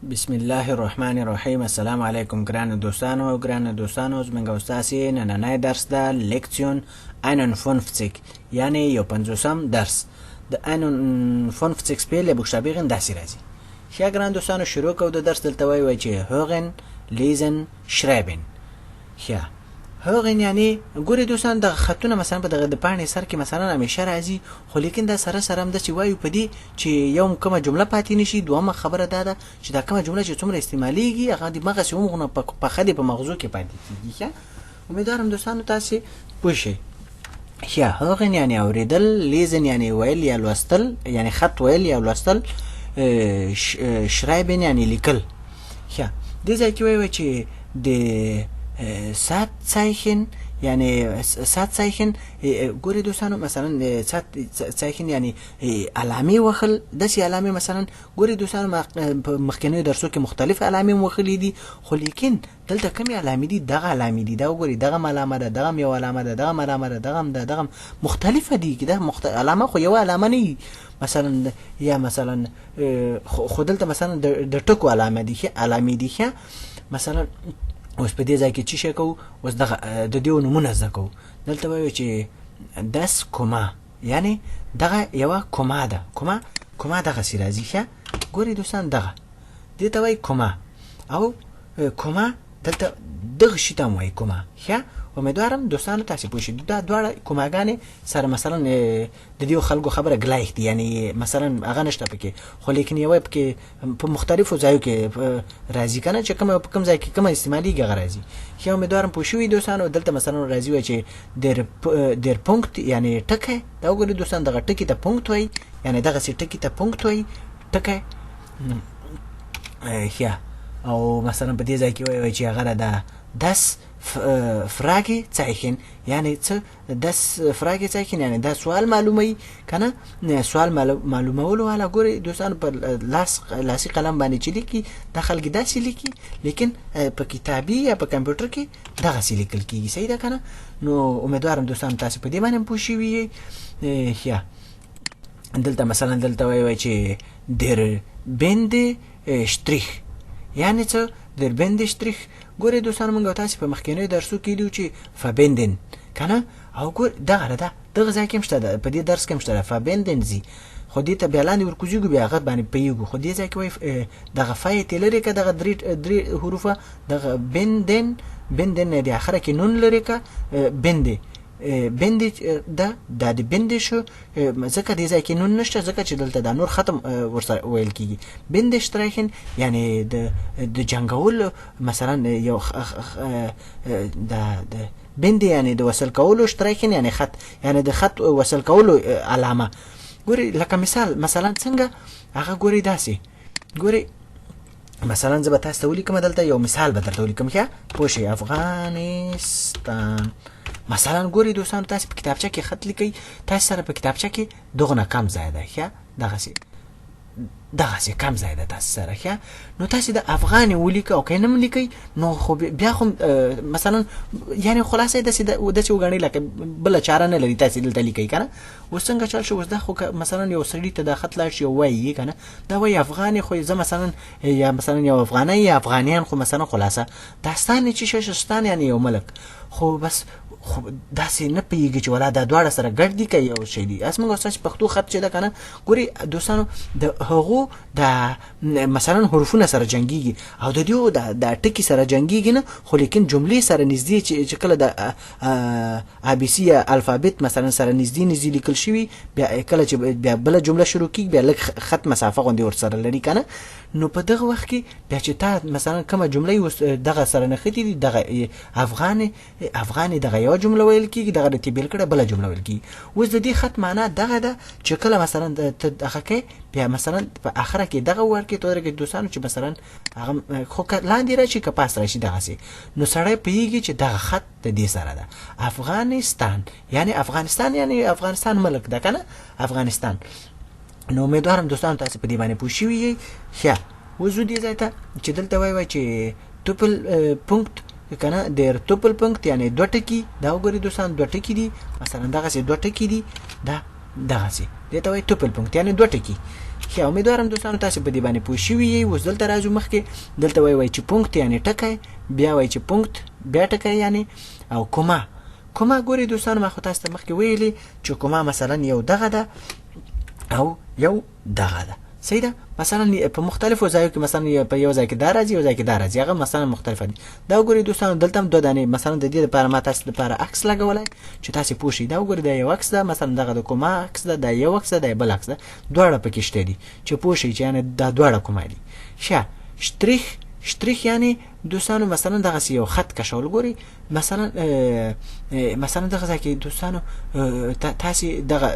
بسم الله الرحمن الرحیم. السلام علیکم ګران دوستانو زمونږ استاسي نننی درس ده لیکسیون 51 یعنی یو 50م درس د 51 پیل بوکشتابیغن داسې راځي. ښه ګران دوستانو شروع کوو د درس. دلته وایي چې هوغن لیزن شرایبن. ښه هوغن یعنی ګوري دوستان د خطونه مثلا په دغه د پاڼې سر کې مثلا همیشه راځي، خو لیکن دا سره سره هم د چې وایو په دې چې یو کومه جمله پاتې نشي. دومره خبره ده چې دا کومه جمله چې څومره استعماليږي هغه د مغز یومغه په خدي په مغزو کې پاتې کیږي. ښه امیدوارم دوستانو تاسو پوه شئ. ښه هوغن یعنی اوریدل، لیزن یعنی ویل یا لوستل یعنی خط ویل یا لوستل، شرایبن یعنی لیکل. ښه دې ځای کې وایي چې د Satzzeichen یعنی Satzzeichen ګوري دوستانو مثلا Satzzeichen یعنی علامې وخل داسې علامې مثلا ګوري دوستانو په مخکنیو درسو کې مختلف علامې وخلې دي، خو لیکن دلته کومې علامې دي؟ دغه علامې دي. دا وګوري دغه علامه ده، دغه یو علامه ده، دغه علامه ده، دغه مختلفه دي. دا علامه خو یو علامه نه مثلا یا مثلا خو دلته مثلا د ټکو علامه دي. علامې دي. مثلا اوس په دې ځای کې چې شي کوو، اوس دغه د دې نمونه زده کوو. دلته وایو چې داس کوما یعنی دغه یوه کوما ده. کوما دغه سي راځي. ښه ګوري دوستان دغه دې ته وایي کوما، او کوما دلته دغه شي ته وایي کوما. ښه امیدوارم دوستانو تاسو پوه شئ. دا دواړه کوماګانې سره مثلا د دې خلکو خبره ګلایخ دي، یعنی مثلا هغه نشته پکې، خو لیکن یو پکې په مختلفو ځایو کې راځي کنه چې کوم ځای کې کوم استعمالي هغه راځي. ښه امیدوارم پوه شئ دوستانو. دلته مثلا راځي وای چې در پونکت یعنی ټکی. دا وګورئ دوستان دغه ټکی ته پونکت وای، یعنی دغه سي ټکی ته پونکت وای ټکی. ښه او مثلا په دې ځای کې وای چې هغه ده das Fragezeichen یعنی څه das Fragezeichen یعنی دا سوال معلومي کنه. سوال معلومولو والا ګوري دوستان په لاسي قلم باندې چې لیکي د خلک داسې لیکي، لیکن په کتابي یا په کمپیوټر کې دغه سې لیکل کیږي. صحیح ده کنه؟ نو امیدوارم دوستان تاسو په دې باندې پوه شئ. ښه دلته مثلا دلته وایي چې der Bende Strich یعنی څه در بند شتریخ. ګورې دوستان موږ تاسو په مخکینی درسو کې لیدو چې فبندن کنه، او ګور دغه ځای کې مشته په دې درس کې مشته فبندن زی، خو دې ته بیا لاندې ورکوځو بیا هغه باندې پیګو، خو دې ځای کې وای دغه فای تلری که دغه درې حروفه دغه بندن د اخره کې نون لري که بند ده د بند شو ځکه دې ځای کې نون نشته، ځکه چې دلته دا نور ختم ورسره ویل کیږي. بند شتریخن یعنی د جنگول مثلا یو د بند یعنی د وصل کولو، شتریخن یعنی خط یعنی د خط وصل کولو علامه. ګوري لکه مثلا څنګه هغه ګوري داسې ګوري مثلا زه به تاسو ته ولیکم، دلته یو مثال به درته ولیکم. ښه پوه شئ. افغانستان مثلا ګوري دوستان تاسو په کتابچه کې خط لیکي، تاسو سره په کتابچه کې دغه نه کم ځای ده. ښه دغه سي کم ځای ده تاسو سره. ښه نو تاسو د افغاني ولیکه او کینم لیکي، نو خو بیا خو مثلا یعنی خلاصې داسې وګڼئ لکه بل چاره نه لري، تاسو دلته لیکي کنه. اوس څنګه چل شو؟ اوس دا خو مثلا یو سړی ته د خط لاړ شي وایي کنه دا وایي افغاني، خو زه مثلا یا مثلا یو افغاني یا افغانیان، خو مثلا خلاصه داستان چې ششستان یعنی یو ملک، خو بس خو داسې نه پیږي چې ولا دا دواړه سره ګډ دي که یو شی دي. اسمنګ استاد پښتو خط چې ده کنه ګوري دوستانو د هغو د مثلا حروفونه سره جنگيږي او د دیو د ټکی سره جنگيږي نه، خو لیکن جملې سره نږدې چې کله د ا بي سي الفابet مثلا سره نږدې لیکل شوی، بیا کله چې بیا بل جمله شروع کیږي بیا لږ خط مسافه غونډي ور سره لري کنه. نو په دغه وخت کې بیا چې تا مثلا کومه جمله دغه سره نه ختی دي، دغه افغاني دغه یو جمله ویل کیږي، دغه د تبیل کړه بل جمله ویل کیږي. اوس د دې خط معنا دغه ده چې کله مثلا دغه کې بیا مثلا په اخره کې دغه ورکې تور کې دوستانو چې مثلا هغه خو لاندې راشي که پاس راشي دغه سي، نو سړی پیږي چې دغه خط د دې سره ده. افغانستان یعنی افغانستان ملک ده کنه، افغانستان. نو امیدوارم دوستان تاسو په دې باندې پوه شئ. ښه وزو دې ځای ته چې دلته وایي چې ټوپل پونکت کنه در ټوپل پونکت یعنی دوه ټکی. دا وګورئ دوستان دوه ټکی دي، مثلا دغه سي دوه ټکی دي، دا دغه سي دې ته وایي ټوپل پونکت یعنی دوه ټکی. خو امیدوارم دوستانو تاسو په دې باندې پوه شئ. اوس دلته راځو مخکې دلته وای چې پونکت یعنی ټکی، بیا وای چې پونکت بیا ټکی یعنی او کوما. کوما ګوري دوستانو ما خو تاسو ته مخکې ویلي چې کوما مثلا یو دغه ده او یو دغه ده، صحیح ده. مثلا په مختلفو ځایو کې مثلا په یو ځای کې دا راځي، یو ځای کې دا راځي، هغه مثلا مختلفه دي. دا ګوري دوستانو دلته هم دوه دانې مثلا د دې لپاره ما تاسو لپاره عکس لګولای چې تاسو پوه شئ. دا ګوري دا یو عکس ده، مثلا دغه د کوما عکس ده، دا یو عکس ده، دا بل عکس ده، دواړه پکې شته دي چې پوه شئ چې یعنی دا دواړه کومه دي. ښه شتریخ، شتریخ یعنی دوستانو مثلا دغه یو خط کشول ګوري مثلا مثلا دغه ځکه دوستانو تاسو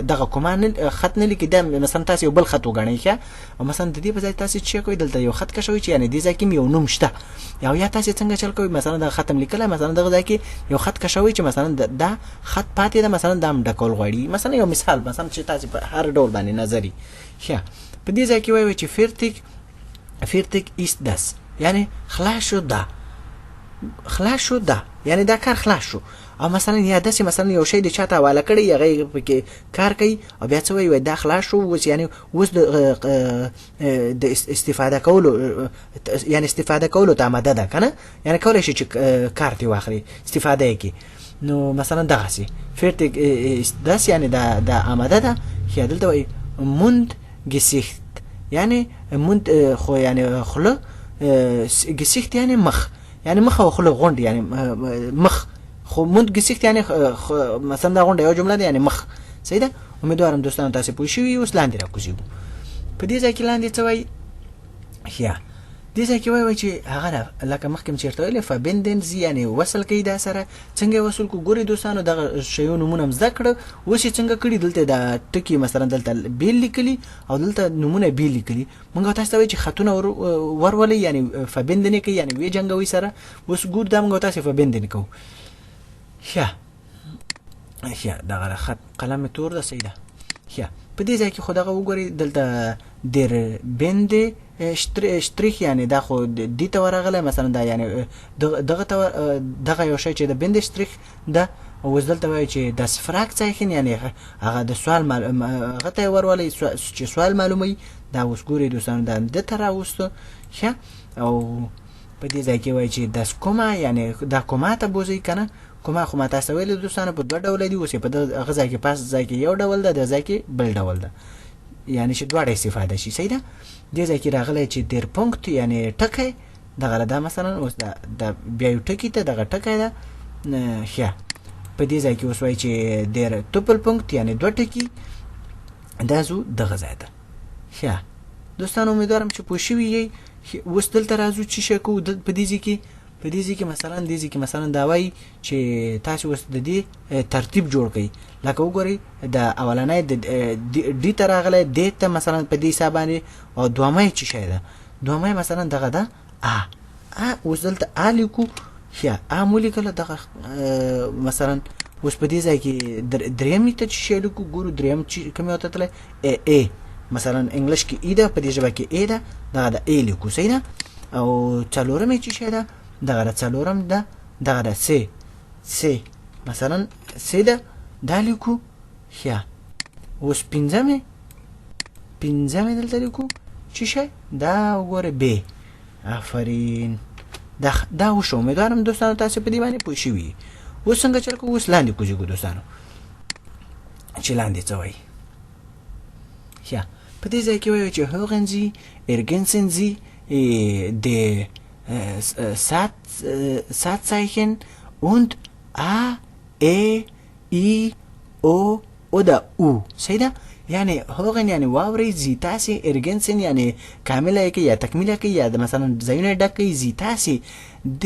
دغه کومان خط نه لیکي، دا مثلا تاسو یو بل خط وګڼئ ښه، او مثلا د دې په ځای تاسو چې کوی دلته یو خط کشوي چې یعنی دې ځکه یو نوم شته، یا تاسو څنګه چل کوی مثلا د ختم لیکل، مثلا دغه ځکه یو خط کشوي چې مثلا دا خط پاتې ده، مثلا دام ډکول غوړي، مثلا یو مثال مثلا چې تاسو په هر ډول باندې نظری ښه. په دې ځکه وایي چې fertig ist das یعنی خلاص شو ده، خلاص شو ده یعنی دا کار خلاص شو. او مثلا یا داسې مثلا یو شی د چاته حواله کړی هغه پکې کار کوي او بیا څه وایي دا خلاص شو، اوس یعنی اوس د استفاده کولو یعنی استفاده کولو ته آماده ده کنه، یعنی کولای شي چې کار دی واخلي استفاده کوي. نو مثلا دغه سي fertig ist das یعنی دا آماده ده. خیا دلته وایي mund gesicht یعنی mund خو یعنی خله، گسیخت یعنی مخ، یعنی مخ او خله غونډ یعنی مخ، خو مونږ گسیخت یعنی مثلا دا غونډه یو جمله ده یعنی مخ، صحیح ده. امیدوارم دوستانو تاسو پوه شئ. اوس لاندې راکوزیږو. په دې ځای کې لاندې څه وایي ښه، دې ځای کې وایي چې هغه لکه مخکې چېرته ویلې فبندن زی یعنی وصل کوي دا سره. څنګه وصل کو ګوري دوستانو دغه شیو نمونه زده کړه، اوس یې څنګه کړي دلته دا ټکی مثلا دلته بیل لیکلي او دلته نمونه بیل لیکلي. موږ تاسو ته وایي چې خطونه ورولې یعنی فبندن کوي یعنی وی جنګوي سره. اوس ګور دا موږ تاسو فبندن کوو ښه دغه خط قلم تور ده، صحیح ده. ښه په دې ځای کې خو دغه وګورئ دلته در بند شتریخ یعنی دا خو دې ته ورغلی مثلا دا یعنی دغه یو شی چې د بند شتریخ ده. اوس دلته وایي چې د فراکزایخن یعنی هغه د سوال هغه ته ورولئ چې سوال معلوموي. دا اوس ګورئ دوستانو دا د ته راوستو ښه. او په دې ځای کې وایي چې داس کوما یعنی دا کوما ته بوځئ کنه. کوما خو ما تاسو ویل دوستانو په دوه ډول دي، اوس په دغه ځای کې پاس ځای کې یو ډول ده، د ځای کې بل ډول ده، یعنی چې دواړه استفاده شي، صحیح ده. دې ځای کې راغلی چې دیر پونکت یعنی ټکی دغه ده، مثلا اوس دا بیا یو ټکی ته دغه ټکی ده ښه. په دې ځای کې اوس وایي چې دیر توپل پونکت یعنی دوه ټکی دا زو دغه ځای ده ښه. دوستانو امیدوارم چې پوه شوي یئ. اوس دلته راځو چې شی کوو په دې ځای کې. په دې ځای کې مثلا دې ځای کې مثلا دا وایي چې تاسو اوس د دې ترتیب جوړ کړئ. لکه وګورئ د اولنۍ ډي ته راغلی، دې ته مثلا په دې حساب باندې، او دویمۍ چې شی ده دویمۍ مثلا دغه ده اوس دلته لیکو ښه مو لیکله دغه مثلا. اوس په دې ځای کې درېیمې ته چې شی لیکو ګورو درېیم چې کومې ورته تللی ای مثلا انګلیش کې ای ده، په دې ژبه کې ای ده، دغه د ای لیکو، صحیح ده. او څلورمې چې شی ده دغه څلورم ده دغه د سی مثلا سی ده دا لیکو ښه. اوس پنځمې دلته لیکو چې شی دا وګوره بی. آفرین دا وشو. امیدوارم دوستانو تاسو په دې باندې پوه شوي. اوس څنګه چل کوو، اوس لاندې کوزیږو دوستانو چې لاندې څه وایي ښه. په دې ځای کې وایي چې hören Sie ergänzen Sie die Satzzeichen und A, E, I, O oder U، صحیح ده. یعنی هوغن یعنی واوري زی تاسي ارګنسن یعنی کامله کې یا تکمیله کې یا مثلا ځایونه ډکې زی تاسي د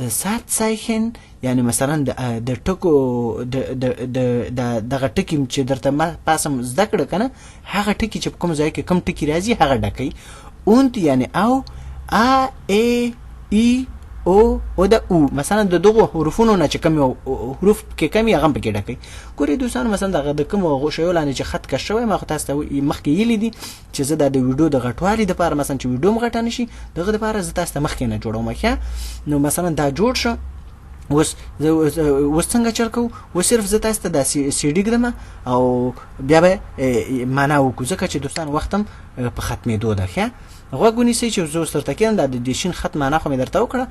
ساتزایخن یعنی مثلا د ټکو دغه ټکی چې درته ما پاسم زده کړه کنه، هغه ټکی چې کوم ځای کې کوم ټکی راځي هغه ډکې. اونت یعنی او ا ای ای او د او مثلا د دغه حروفونو نه چې کوم حروف کې کمی هغه پکې ډکې. ګورې دوستانو مثلا دغه د کوم شیو لاندې چې خط کش شوی ما خو تاسو ته مخکې یلی دي چې زه د ویډیو د غټوالي د لپاره مثلا چې ویډیو مغټ نشي دغه د لپاره زه تاسو ته مخکې نه جوړوم ښه. نو مثلا دا جوړ شو اوس اوس څنګه چل کوو و صرف زه تاسو ته د سی ډي ګرم او بیا به معنا وکړو ځکه چې دوستان وختم په ختمېدو ده ښه غوږ ونیسئ چې زه اوس درته کېدم دا د شین خط معنا خو مې درته وکړه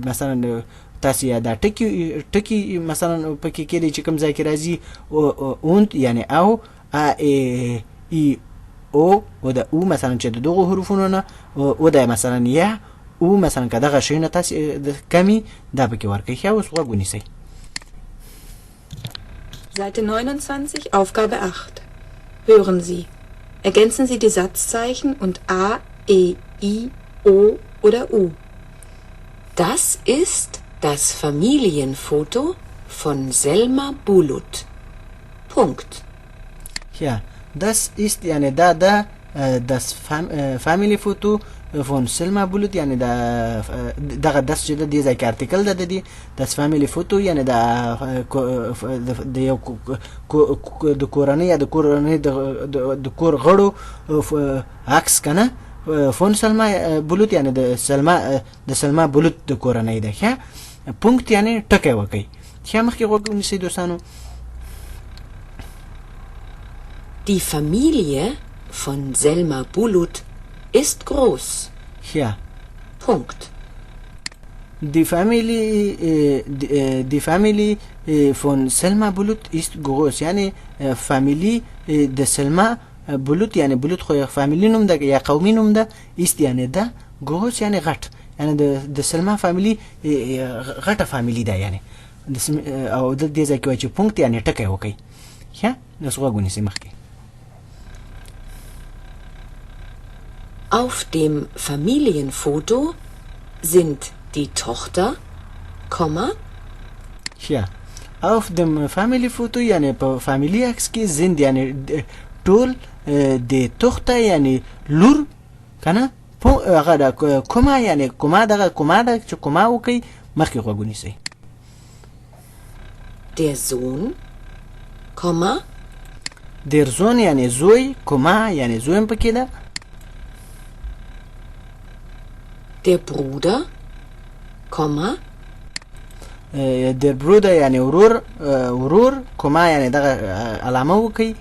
مثلا تاسو یا دا ټکي مثلا پکې کېدی چې کوم ځای کې راځي اوند یعنی او ای او د او مثلا چې دغه حروفونو نه او د مثلا یا او مثلا که دغه شی نه تاسو کمی دا پکې ورکړئ ښه اوس غوږ ونیسئ. Seite 29, Aufgabe 8. Hören Sie. Ergänzen Sie die Satzzeichen und A, E, I, O oder U. Das ist das Familienfoto von Selma Bulut. Punkt. Ja, das ist yani da das Family-Foto von Selma Bulut yani da das چې د دې ځای کې ارتیکل ده د دې das Family-Foto yani د یو د کورنۍ یا د کورنۍ د کور غړو عکس کنه فون سلما بولوت یعنی د سلما بولوت د کورنۍ ده ښه پونکت یعنی ټکی وکي ښه مخکې غوږ ونیسئ دوستانو. Die Familie von Selma Bulut ist groß. Ja. Punkt. Die Familie von Selma Bulut ist groß یعنی فامیلی د سلما بولوت یعنی بولوت خو فامیلی نوم ده یا قومي نوم ده است یعنی ده groß یعنی غټ یعنی د سلما فامیلی غټه فامیلی ده یعنی او د دې ځای کې چې پونکت یعنی ټکی وکي ښه نو څنګه ونیسئ مخکې. Auf dem Familienfoto sind die Tochter, ja. Auf dem Familienfoto یعنی په فامیلی عکس کې sind یعنی ټول د توخته یعنی لور کنه هغه د کومه یعنی کومه دغه کومه د چې کومه وکي مخکې غوږ ونیسئ. Der Sohn, der Sohn یعنی زوی کومه یعنی زوی هم پکې ده. Der Bruder, der Bruder یعنی ورور کومه یعنی دغه علامه وکي.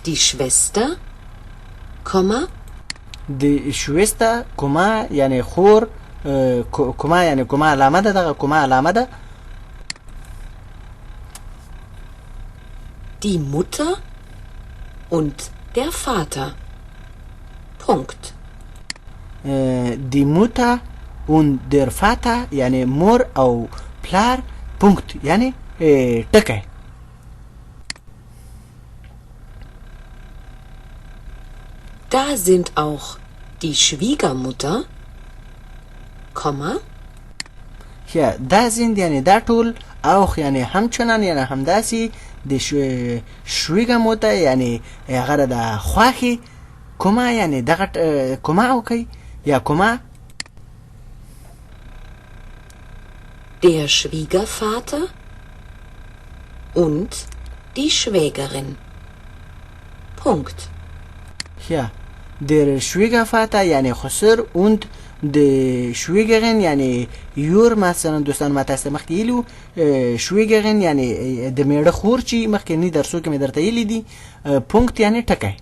Die Schwester, die Schwester کومه یعنی خور کومه یعنی کومه علامه ده دغه کومه علامه ده. Die Mutter und der Vater. Punkt. Die Mutter und der Vater یعنی مور او پلار پونکت یعنی ټکی. Da sind auch die Schwiegermutter, ja, da sind یعنی دا ټول auch یعنی همچنان یعنی همداسي د Schwiegermutter یعنی هغه د خواخي کومه یعنی دغه کومه وکي یا کومه. Der Schwiegervater und die Schwägerin. Punkt. Ja, der Schwiegervater یعنی خسر und die Schwägerin یعنی یور مثلا دوستان ما تاسو مخکې ویلو Schwägerin یعنی د میړه خور چې مخکې درسو کې مې درته ویلي دي پونکت یعنی ټکی.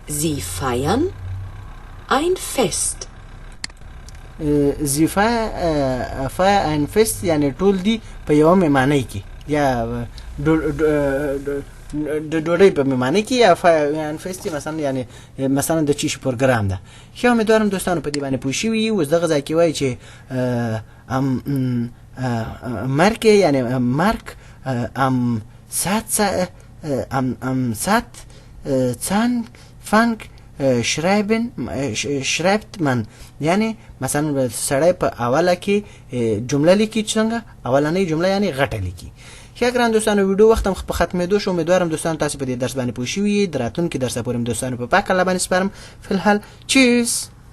Sie feiern ein Fest. Sie feiern ein Fest یعنی ټول دی په یو میمانۍ کې یا د ډوډۍ په میمانۍ کې یا فایان فیست مثلا یعنی مثلا د چیش پروګرام ده. ښه امیدوارم دوستانو په دې باندې پوه شوي یي. اوس دغه ځای کې وایي چې مرک یعنی مرک سات څان فنک schreibt man یعنی مثلا سړی په اوله کې جمله لیکي څنګه اولنۍ جمله یعنی غټه لیکي. ښه ګران دوستانو ویډیو وخت هم په ختمېدو شو. امیدوارم دوستانو تاسو په دې درس باندې پوه شوي یي. د راتلونکي درس پورې دوستانو په پاک الله باندې سپارم. فی الحال چیس.